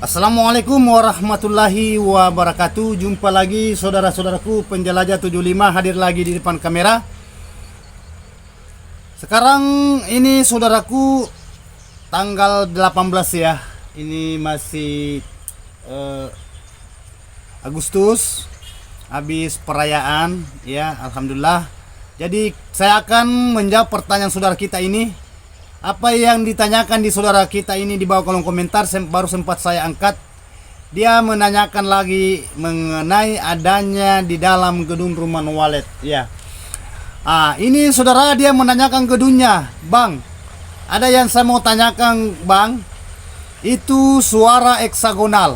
Assalamualaikum warahmatullahi wabarakatuh. Jumpa lagi saudara-saudaraku penjelajah 75 hadir lagi di depan kamera. Sekarang ini saudaraku tanggal 18 ya. Ini masih Agustus, habis perayaan ya, alhamdulillah. Jadi saya akan menjawab pertanyaan saudara kita ini. Apa yang ditanyakan di saudara kita ini di bawah kolom komentar baru sempat saya angkat. Dia menanyakan lagi mengenai adanya di dalam gedung rumah Walet ya. Ini saudara dia menanyakan gedungnya, Bang. Ada yang saya mau tanyakan, Bang. Itu suara heksagonal.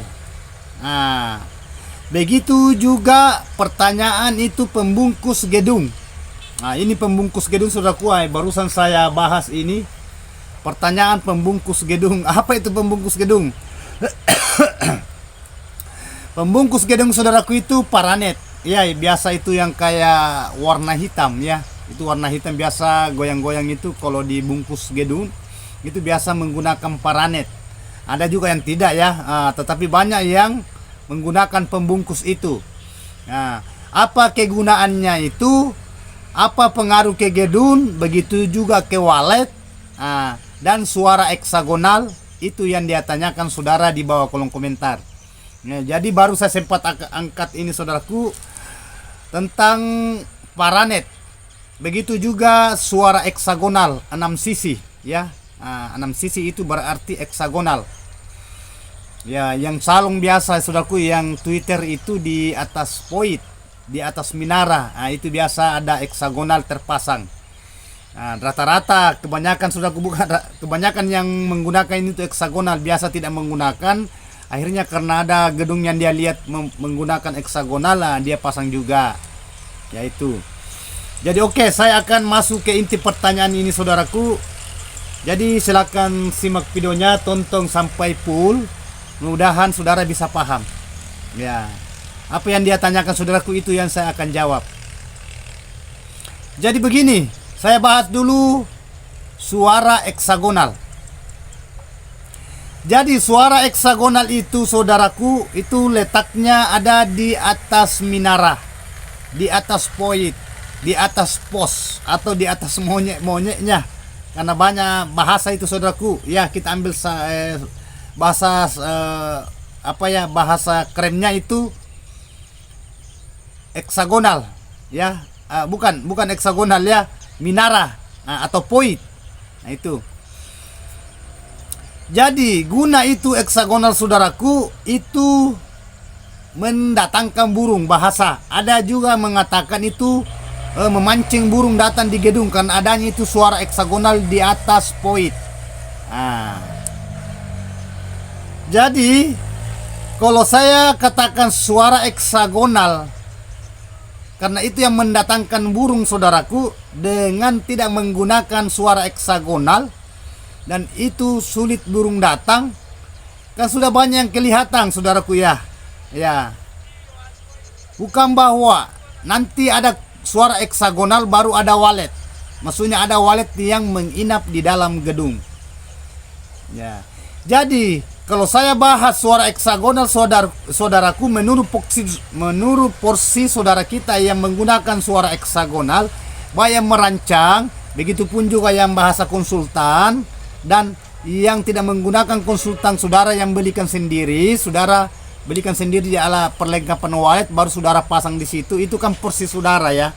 Begitu juga pertanyaan itu pembungkus gedung. Ini pembungkus gedung saudaraku, barusan saya bahas ini. Pertanyaan pembungkus gedung. Apa itu pembungkus gedung? Pembungkus gedung saudaraku itu paranet. Ya, biasa itu yang kayak warna hitam ya. Itu warna hitam biasa goyang-goyang itu kalau dibungkus gedung. Itu biasa menggunakan paranet. Ada juga yang tidak ya, tetapi banyak yang menggunakan pembungkus itu. Apa kegunaannya itu? Apa pengaruh ke gedung? Begitu juga ke walet. Dan suara heksagonal itu yang dia tanyakan saudara di bawah kolom komentar. Jadi baru saya sempat angkat ini saudaraku tentang paranet. Begitu juga suara heksagonal 6 sisi ya. 6 sisi itu berarti heksagonal. Ya, yang salung biasa saudaraku yang Twitter itu di atas poit, di atas minara. Itu biasa ada heksagonal terpasang. Rata-rata kebanyakan kebanyakan yang menggunakan itu heksagonal, biasa tidak menggunakan. Akhirnya karena ada gedung yang dia lihat menggunakan heksagonal, dia pasang juga. Yaitu. Jadi oke, saya akan masuk ke inti pertanyaan ini saudaraku. Jadi silakan simak videonya, tonton sampai full. Mudah-mudahan saudara bisa paham. Ya. Apa yang dia tanyakan saudaraku itu yang saya akan jawab. Jadi begini, saya bahas dulu suara heksagonal. Jadi suara heksagonal itu saudaraku itu letaknya ada di atas minara, di atas poit, di atas pos atau di atas monyet-monyetnya. Karena banyak bahasa itu saudaraku. Ya, kita ambil bahasa bahasa kerennya itu heksagonal ya. Bukan heksagonal ya. Minara atau poit. Itu. Jadi guna itu heksagonal saudaraku itu mendatangkan burung bahasa. Ada juga mengatakan itu memancing burung datang di gedung karena adanya itu suara heksagonal di atas poit. Jadi kalau saya katakan suara heksagonal karena itu yang mendatangkan burung saudaraku dengan tidak menggunakan suara heksagonal dan itu sulit burung datang. Kan sudah banyak yang kelihatan saudaraku ya. Ya. Bukan bahwa nanti ada suara heksagonal baru ada walet. Maksudnya ada walet yang menginap di dalam gedung. Ya. Jadi kalau saya bahas suara heksagonal saudaraku menurut porsi saudara kita yang menggunakan suara heksagonal, baik yang merancang, begitupun juga yang bahasa konsultan dan yang tidak menggunakan konsultan saudara yang belikan sendiri, saudara belikan sendiri di ala perlengkapan walet baru saudara pasang di situ, itu kan porsi saudara ya.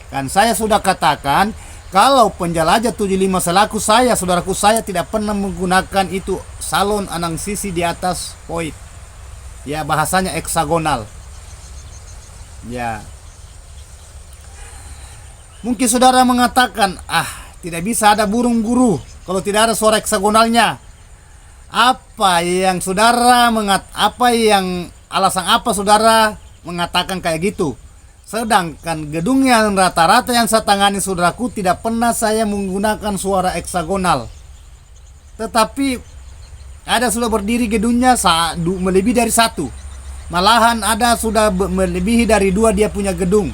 Kan saya sudah katakan kalau penjelajah 75 selaku saya, saudaraku saya tidak pernah menggunakan itu salon 6 sisi di atas poit. Ya, bahasanya heksagonal. Ya. Mungkin saudara mengatakan, tidak bisa ada burung guru kalau tidak ada suara heksagonalnya. Alasan apa saudara mengatakan kayak gitu? Sedangkan gedung yang rata-rata yang saya tangani saudaraku tidak pernah saya menggunakan suara heksagonal. Tetapi ada sudah berdiri gedungnya melebihi dari 1. Malahan ada sudah melebihi dari 2 dia punya gedung.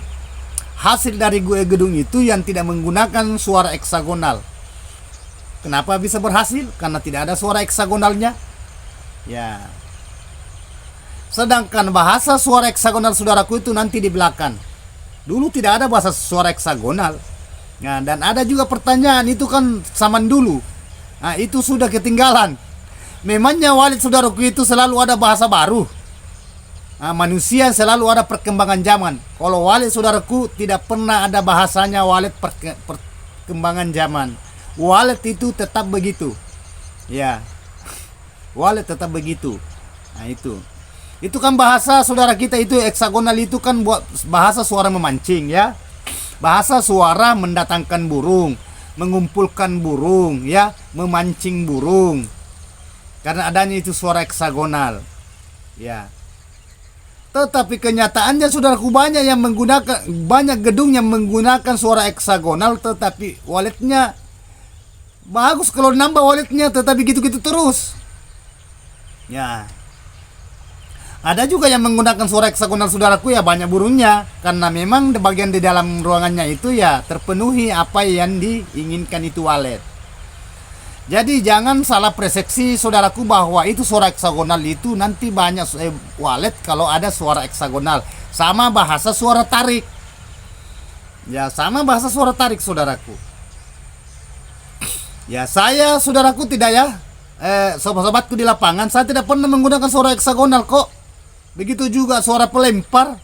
Hasil dari gedung itu yang tidak menggunakan suara heksagonal. Kenapa bisa berhasil? Karena tidak ada suara heksagonalnya. Ya. Sedangkan bahasa suara heksagonal saudaraku itu nanti di belakang. Dulu tidak ada bahasa suara heksagonal. Nah, dan ada juga pertanyaan itu kan zaman dulu. Nah, itu sudah ketinggalan. Memangnya Walid saudaraku itu selalu ada bahasa baru. Nah, manusia selalu ada perkembangan zaman. Kalau Walid saudaraku tidak pernah ada bahasanya Walid perkembangan zaman. Walid itu tetap begitu. Ya. Walid tetap begitu. Nah, itu kan bahasa saudara kita itu heksagonal itu kan buat bahasa suara memancing ya. Bahasa suara mendatangkan burung, mengumpulkan burung ya, memancing burung. Karena adanya itu suara heksagonal. Ya. Tetapi kenyataannya saudaraku banyak gedung yang menggunakan suara heksagonal tetapi walletnya bagus kalau nambah walletnya tetapi gitu-gitu terus. Ya. Ada juga yang menggunakan suara heksagonal saudaraku ya banyak burungnya karena memang di bagian di dalam ruangannya itu ya terpenuhi apa yang diinginkan itu wallet. Jadi jangan salah persepsi saudaraku bahwa itu suara heksagonal itu nanti banyak wallet kalau ada suara heksagonal. Sama bahasa suara tarik. Ya sama bahasa suara tarik saudaraku. Ya saya saudaraku tidak ya sobat-sobatku di lapangan saya tidak pernah menggunakan suara heksagonal kok. Begitu juga suara pelempar.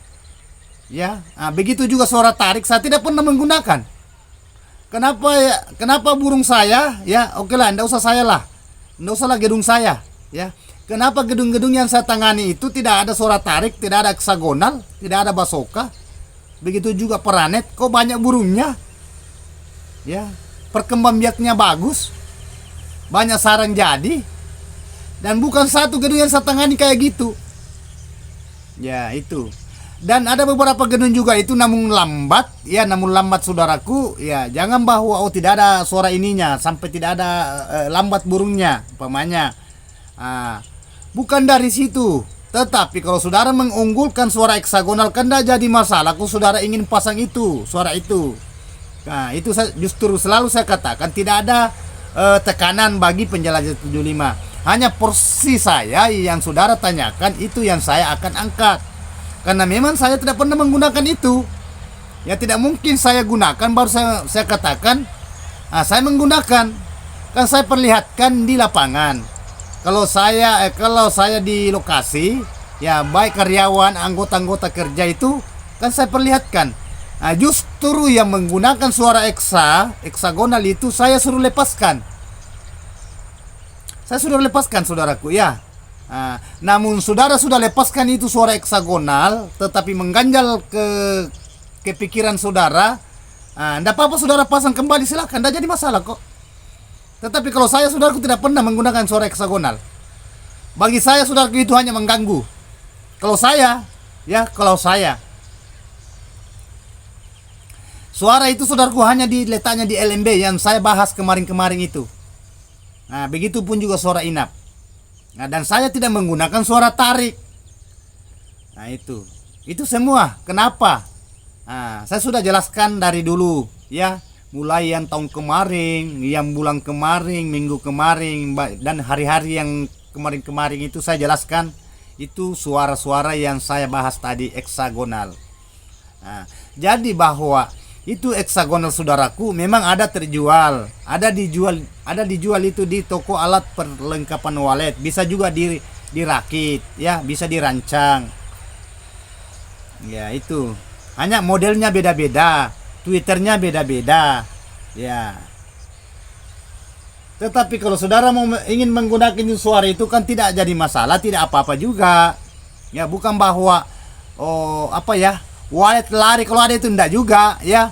Ya, begitu juga suara tarik saya tidak pernah menggunakan. Kenapa ya? Kenapa burung saya? Ya, oke lah, enggak usah saya lah. Enggak usah lah gedung saya, ya. Kenapa gedung-gedung yang saya tangani itu tidak ada suara tarik, tidak ada heksagonal, tidak ada basoka? Begitu juga peranet, kok banyak burungnya? Ya, perkembangbiaknya bagus. Banyak sarang jadi. Dan bukan satu gedung yang saya tangani kayak gitu. Ya itu. Dan ada beberapa gedung juga itu namun lambat saudaraku. Ya jangan bahwa tidak ada suara ininya sampai tidak ada lambat burungnya umpamanya. Bukan dari situ. Tetapi kalau saudara mengunggulkan suara heksagonal kan tidak jadi masalah. Kalau saudara ingin pasang itu suara itu. Nah itu justru selalu saya katakan tidak ada tekanan bagi penjelajah 75. Hanya porsi saya yang saudara tanyakan itu yang saya akan angkat. Karena memang saya tidak pernah menggunakan itu. Ya tidak mungkin saya gunakan baru saya katakan saya menggunakan. Kan saya perlihatkan di lapangan. Kalau saya di lokasi, ya baik karyawan, anggota-anggota kerja itu kan saya perlihatkan. Nah, justru yang menggunakan suara heksagonal itu saya suruh lepaskan. Saya sudah lepaskan saudaraku ya. Namun saudara sudah lepaskan itu suara heksagonal tetapi mengganjal ke kepikiran saudara. Tidak apa-apa saudara pasang kembali silakan, tidak jadi masalah kok. Tetapi kalau saya saudaraku tidak pernah menggunakan suara heksagonal. Bagi saya saudaraku itu hanya mengganggu. Kalau saya suara itu saudaraku hanya diletaknya di LMB yang saya bahas kemarin-kemarin itu. Nah, begitu pun juga suara inap. Nah, dan saya tidak menggunakan suara tarik. Nah, itu semua. Kenapa? Nah, saya sudah jelaskan dari dulu, ya. Mulai yang tahun kemarin, yang bulan kemarin, minggu kemarin, dan hari-hari yang kemarin-kemarin itu saya jelaskan. Itu suara-suara yang saya bahas tadi heksagonal. Nah, jadi bahwa itu heksagonal saudaraku memang ada terjual, ada dijual itu di toko alat perlengkapan wallet, bisa juga dirakit, ya, bisa dirancang. Ya, itu. Hanya modelnya beda-beda, Twitternya beda-beda. Ya. Tetapi kalau saudara ingin menggunakan suara itu kan tidak jadi masalah, tidak apa-apa juga. Ya, bukan bahwa wallet lari kalau ada itu enggak juga ya.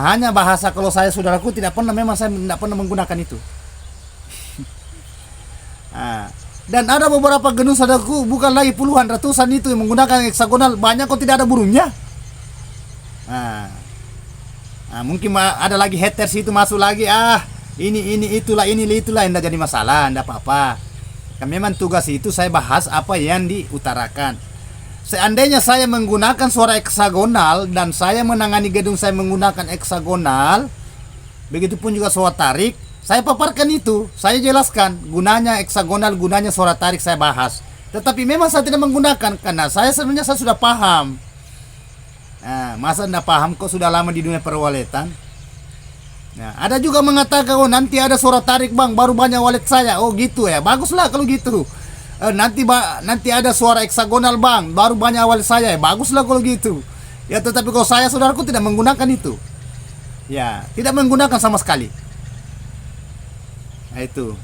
Hanya bahasa kalau saya saudaraku saya tidak pernah menggunakan itu. Dan ada beberapa gedung saudaraku bukan lagi puluhan ratusan itu yang menggunakan heksagonal, banyak kok tidak ada burungnya. Mungkin ada lagi haters itu masuk lagi ini itulah enggak jadi masalah, enggak apa-apa. Kan memang tugas itu saya bahas apa yang diutarakan. Seandainya saya menggunakan suara heksagonal dan saya menangani gedung saya menggunakan heksagonal, begitupun juga suara tarik, saya paparkan itu, saya jelaskan gunanya heksagonal, gunanya suara tarik saya bahas. Tetapi memang saya tidak menggunakan karena sebenarnya saya sudah paham. Nah, masa tidak paham kok, sudah lama di dunia perwaletan. Nah, ada juga mengatakan, oh nanti ada suara tarik bang, baru banyak walet saya. Oh gitu ya, baguslah kalau gitu. Nanti ada suara heksagonal bang, baru banyak walet saya. Baguslah kalau gitu. Ya tetapi kalau saya, saudaraku, tidak menggunakan itu. Ya, tidak menggunakan sama sekali. Nah, itu.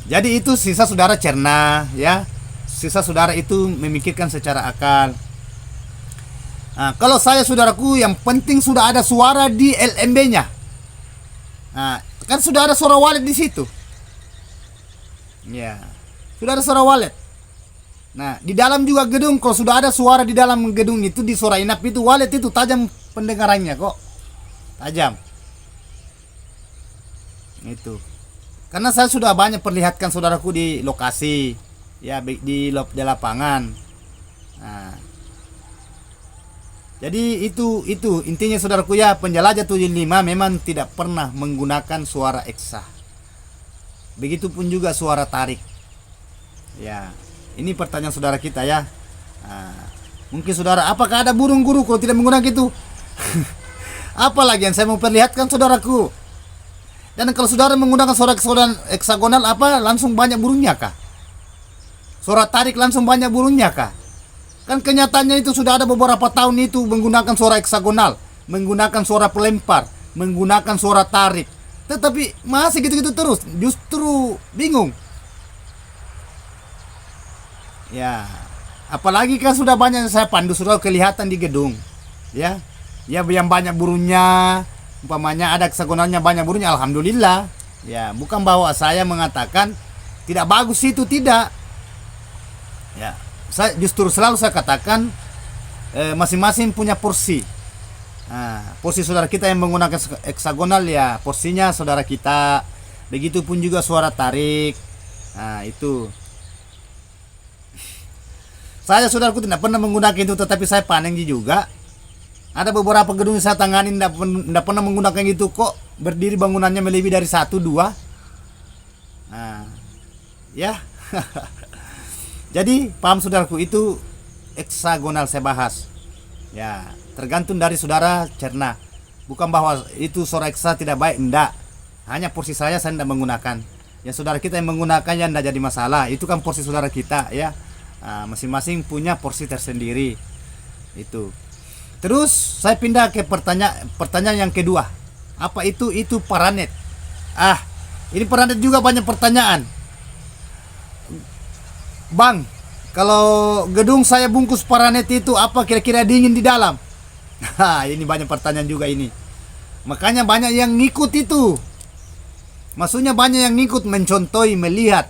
Jadi itu sisa saudara cerna, ya. Sisa saudara itu memikirkan secara akal. Nah, kalau saya, saudaraku, yang penting sudah ada suara di LMB-nya. Nah, kan sudah ada suara walet di situ. Ya, sudah ada suara walet. Nah, di dalam juga gedung, kalau sudah ada suara di dalam gedung itu, di suara inap itu, walet itu tajam pendengarannya kok. Tajam. Itu. Karena saya sudah banyak perlihatkan saudaraku di lokasi, ya, di lapangan. Nah, jadi itu intinya saudaraku ya, penjelajah 75 memang tidak pernah menggunakan suara eksa. Begitupun juga suara tarik. Ya, ini pertanyaan saudara kita ya. Nah, mungkin saudara, apakah ada burung guru kalau tidak menggunakan itu? Apalagi yang saya mau perlihatkan saudaraku. Dan kalau saudara menggunakan suara heksagonal, apa langsung banyak burungnya kah? Suara tarik langsung banyak burungnya kah? Kan kenyataannya itu sudah ada beberapa tahun itu menggunakan suara heksagonal, menggunakan suara pelempar, menggunakan suara tarik. Tetapi masih gitu-gitu terus, justru bingung. Ya, apalagi kan sudah banyak saya pandu, sudah kelihatan di gedung. Ya, yang banyak burungnya. Umpamanya ada heksagonalnya banyak burungnya, alhamdulillah. Ya, bukan bahwa saya mengatakan tidak bagus itu, tidak. Ya, saya justru selalu saya katakan masing-masing punya porsi. Nah, porsi saudara kita yang menggunakan heksagonal, ya porsinya saudara kita. Begitupun juga suara tarik. Nah, itu. Saya, saudaraku, tidak pernah menggunakan itu, tetapi saya panen juga. Ada beberapa gedung yang saya tangani tidak pernah menggunakan itu kok. Berdiri bangunannya melebihi dari 1, 2. Nah, ya. Jadi paham saudaraku, itu heksagonal saya bahas. Ya, tergantung dari saudara cerna. Bukan bahwa itu suara eksa tidak baik, enggak. Hanya porsi saya tidak menggunakan. Ya saudara kita yang menggunakannya tidak jadi masalah. Itu kan porsi saudara kita ya. Nah, masing-masing punya porsi tersendiri. Itu. Terus saya pindah ke pertanyaan yang kedua. Apa itu paranet? Ini paranet juga banyak pertanyaan. Bang, kalau gedung saya bungkus paranet itu, apa kira-kira dingin di dalam? Ini banyak pertanyaan juga ini. Makanya banyak yang ngikut itu. Maksudnya banyak yang ngikut, mencontohi, melihat.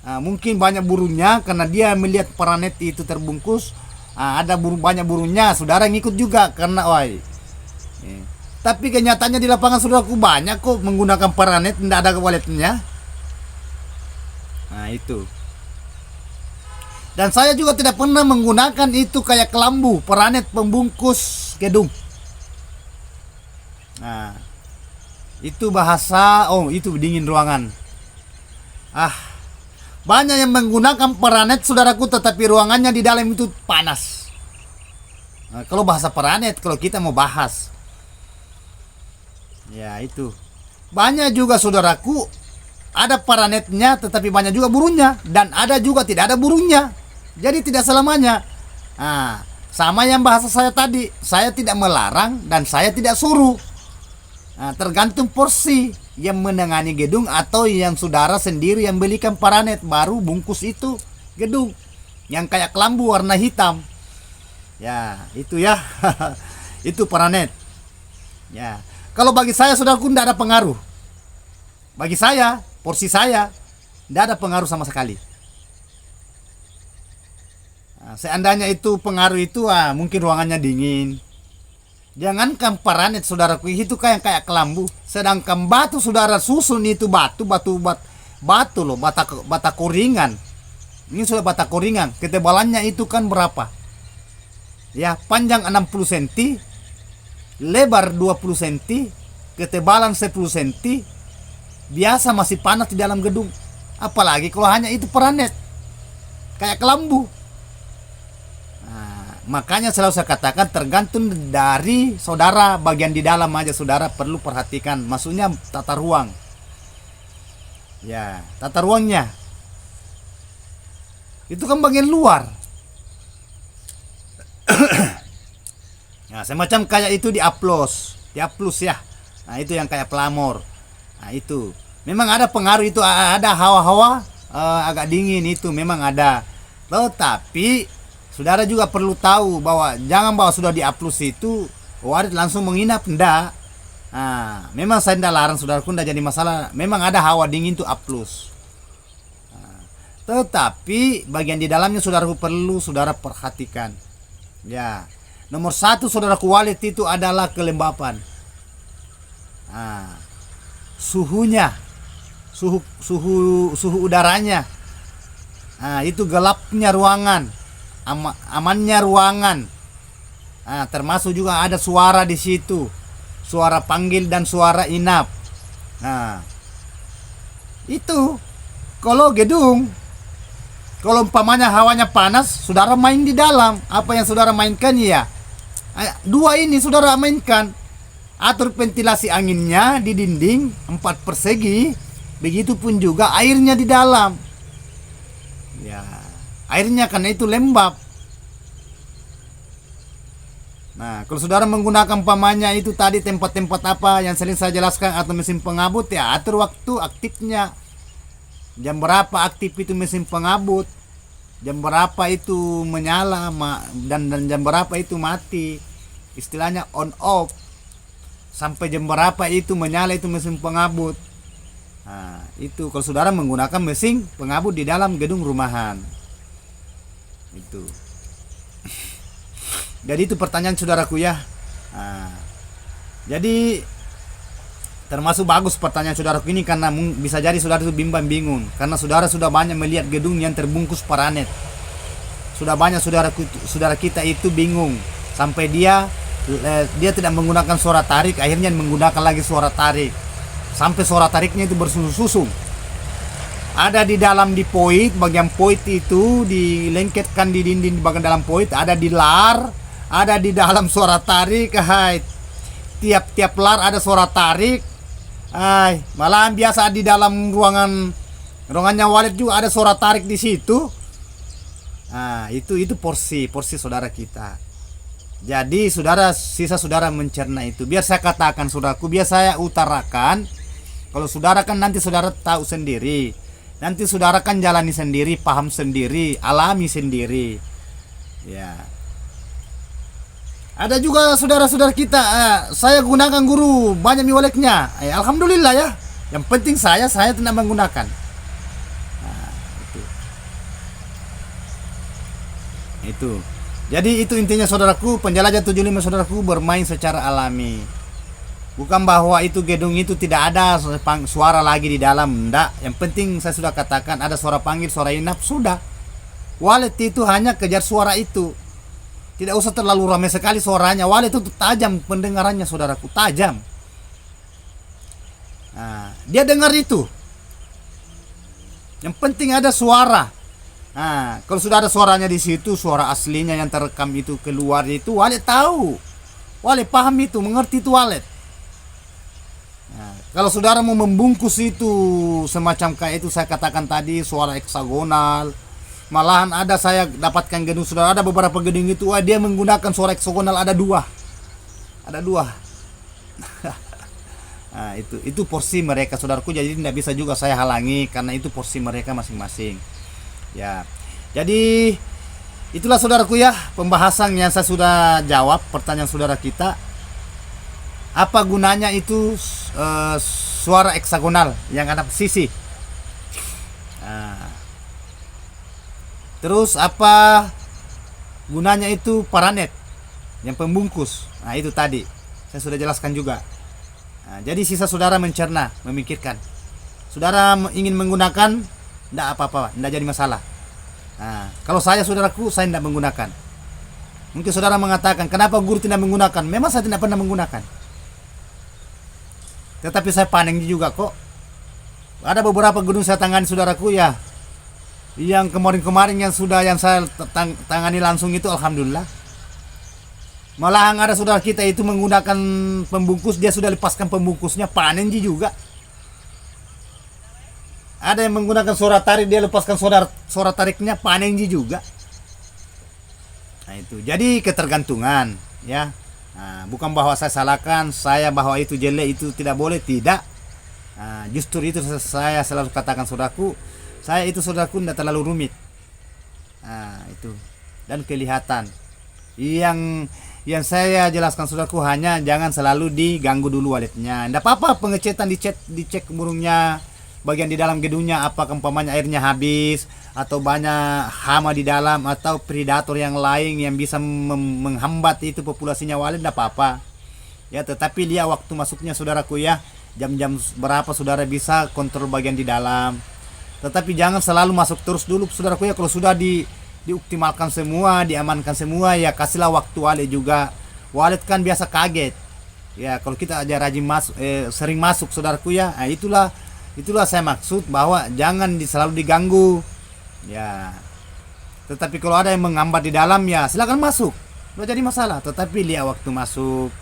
Mungkin banyak burungnya karena dia melihat paranet itu terbungkus. Ada banyak burungnya, saudara ngikut juga karena tapi kenyataannya di lapangan saudaraku banyak kok menggunakan paranet, tidak ada waletnya. Nah, itu. Dan saya juga tidak pernah menggunakan itu kayak kelambu, paranet pembungkus gedung. Nah, itu bahasa, itu dingin ruangan. Banyak yang menggunakan paranet saudaraku, tetapi ruangannya di dalam itu panas. Nah, kalau bahasa paranet, kalau kita mau bahas, ya itu. Banyak juga saudaraku, ada paranetnya tetapi banyak juga burungnya. Dan ada juga tidak ada burungnya. Jadi tidak selamanya. Sama yang bahasa saya tadi, saya tidak melarang dan saya tidak suruh. Tergantung porsi yang menangani gedung atau yang saudara sendiri yang belikan paranet baru bungkus itu gedung yang kayak kelambu warna hitam. Ya, itu ya. Itu paranet. Ya, kalau bagi saya saudaraku tidak ada pengaruh. Bagi saya, porsi saya tidak ada pengaruh sama sekali. Seandainya itu pengaruh itu, mungkin ruangannya dingin. Jangankan paranet saudaraku, itu kayak kelambu. Sedangkan batu saudara susun itu batu loh, bata koringan. Ini sudah bata koringan. Ketebalannya itu kan berapa? Ya, panjang 60 cm, lebar 20 cm, ketebalan 10 cm. Biasa masih panas di dalam gedung. Apalagi kalau hanya itu paranet, kayak kelambu. Nah, makanya selalu saya katakan tergantung dari saudara, bagian di dalam aja saudara perlu perhatikan. Maksudnya tata ruang. Ya, tata ruangnya. Itu kan bagian luar. Nah, semacam kayak itu di upload ya. Nah, itu yang kayak pelamor. Nah, itu. Memang ada pengaruh itu, ada hawa-hawa agak dingin itu memang ada. Tetapi saudara juga perlu tahu bahwa jangan bahwa sudah di upload itu warit langsung menginap, enggak. Nah, memang saya tidak larang saudaraku, tidak jadi masalah. Memang ada hawa dingin itu upload. Nah, tetapi bagian di dalamnya saudaraku perlu saudara perhatikan. Ya. Nomor satu saudaraku walet itu adalah kelembapan. Nah, suhunya, suhu udaranya. Nah, itu gelapnya ruangan, amannya ruangan. Nah, termasuk juga ada suara di situ, suara panggil dan suara inap. Nah, itu kalau gedung, kalau umpamanya hawanya panas, saudara main di dalam. Apa yang saudara mainkan ya? Dua ini saudara mainkan. Atur ventilasi anginnya di dinding 4 persegi. Begitupun juga airnya di dalam. Ya, airnya karena itu lembab. Nah, kalau saudara menggunakan umpamanya itu tadi tempat-tempat apa yang sering saya jelaskan atau mesin pengabut, ya atur waktu aktifnya. Jam berapa aktif itu mesin pengabut, jam berapa itu menyala dan jam berapa itu mati, istilahnya on off, sampai jam berapa itu menyala itu mesin pengabut. Nah, itu kalau saudara menggunakan mesin pengabut di dalam gedung rumahan itu. Jadi itu pertanyaan saudaraku ya. Nah, jadi termasuk bagus pertanyaan saudaraku ini karena bisa jadi saudara itu bimbang bingung karena saudara sudah banyak melihat gedung yang terbungkus paranet. Sudah banyak saudara kita itu bingung sampai dia tidak menggunakan suara tarik, akhirnya menggunakan lagi suara tarik. Sampai suara tariknya itu bersusun-susun. Ada di dalam di poit, bagian poit itu dilengketkan di dinding di bagian dalam poit, ada di lar, ada di dalam suara tarik. Hai. Tiap lar ada suara tarik. Malahan biasa di dalam ruangannya walet juga ada suara tarik di situ. Nah, itu porsi saudara kita. Jadi sisa saudara mencerna itu. Biar saya katakan saudaraku, biar saya utarakan. Kalau saudara kan nanti saudara tahu sendiri. Nanti saudara kan jalani sendiri, paham sendiri, alami sendiri. Ya. Ada juga saudara-saudara kita, saya gunakan guru banyak miwaleknya. Alhamdulillah ya. Yang penting saya tidak menggunakan. Nah, itu. Jadi itu intinya saudaraku, penjelajah 75 saudaraku bermain secara alami. Bukan bahwa itu gedung itu tidak ada suara lagi di dalam, enggak. Yang penting saya sudah katakan ada suara panggil, suara inap, sudah. Walet itu hanya kejar suara itu. Tidak usah terlalu ramai sekali suaranya. Walet itu tajam pendengarannya saudaraku, tajam. Nah, dia dengar itu. Yang penting ada suara. Nah, kalau sudah ada suaranya di situ, suara aslinya yang terekam itu keluar itu, walet tahu. Walet paham itu, mengerti itu walet. Nah, kalau saudara mau membungkus itu semacam kayak itu saya katakan tadi, suara heksagonal. Malahan ada saya dapatkan gedung saudara, ada beberapa gedung itu dia menggunakan suara heksagonal ada dua. Nah, itu porsi mereka saudaraku, jadi tidak bisa juga saya halangi karena itu porsi mereka masing-masing. Ya. Jadi itulah saudaraku ya pembahasan yang saya sudah jawab pertanyaan saudara kita. Apa gunanya itu suara heksagonal yang ada sisi? Nah, terus apa gunanya itu paranet yang pembungkus? Nah, itu tadi saya sudah jelaskan juga. Nah, jadi sisa saudara mencerna, memikirkan. Saudara ingin menggunakan, tidak apa-apa, tidak jadi masalah. Nah, kalau saudaraku, saya tidak menggunakan. Mungkin saudara mengatakan, kenapa guru tidak menggunakan? Memang saya tidak pernah menggunakan. Tetapi saya panen juga kok. Ada beberapa gedung saya tangani saudaraku ya. Yang kemarin-kemarin yang saya tangani langsung itu alhamdulillah. Malahan ada saudara kita itu menggunakan pembungkus, dia sudah lepaskan pembungkusnya, panen juga. Ada yang menggunakan suara tarik, dia lepaskan suara tariknya, panen juga. Nah itu, jadi ketergantungan ya. Nah, bukan bahwa saya salahkan, saya bahwa itu jelek, itu tidak boleh, tidak. Nah, justru itu saya selalu katakan saudaraku, saya itu saudaraku tidak terlalu rumit. Nah, itu dan kelihatan. Yang saya jelaskan saudaraku hanya jangan selalu diganggu dulu waletnya. Tidak apa-apa pengecetan dicek burungnya, bagian di dalam gedungnya, apa umpamanya airnya habis atau banyak hama di dalam atau predator yang lain yang bisa menghambat itu populasinya walet, tidak apa-apa. Ya, tetapi lihat waktu masuknya saudaraku ya, jam-jam berapa saudara bisa kontrol bagian di dalam. Tetapi jangan selalu masuk terus dulu saudaraku ya. Kalau sudah dioptimalkan semua, diamankan semua ya, kasihlah waktu walet juga. Walet kan biasa kaget. Ya, kalau kita aja rajin masuk, sering masuk saudaraku ya, nah, itulah saya maksud bahwa jangan selalu diganggu. Ya. Tetapi kalau ada yang menghambat di dalam ya silakan masuk. Tidak jadi masalah, tetapi lihat waktu masuk.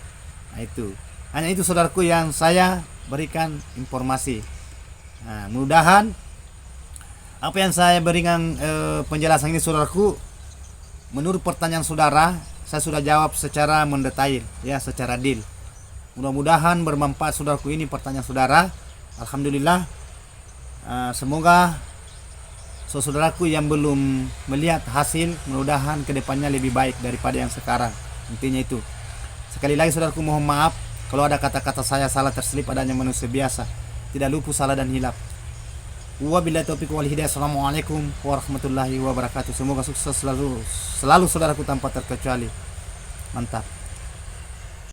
Nah, itu. Hanya itu saudaraku yang saya berikan informasi. Nah, mudah-mudahan apa yang saya berikan penjelasan ini saudaraku, menurut pertanyaan saudara, saya sudah jawab secara mendetail ya, secara deal. Mudah-mudahan bermanfaat saudaraku ini pertanyaan saudara. Alhamdulillah. Semoga saudaraku yang belum melihat hasil, mudah-mudahan kedepannya lebih baik daripada yang sekarang. Intinya itu. Sekali lagi saudaraku, mohon maaf kalau ada kata-kata saya salah terselip, adanya manusia biasa, tidak luput salah dan hilaf. Wabillahi taufiq wal hidayah. Assalamualaikum warahmatullahi wabarakatuh. Semoga sukses selalu saudaraku tanpa terkecuali. Mantap.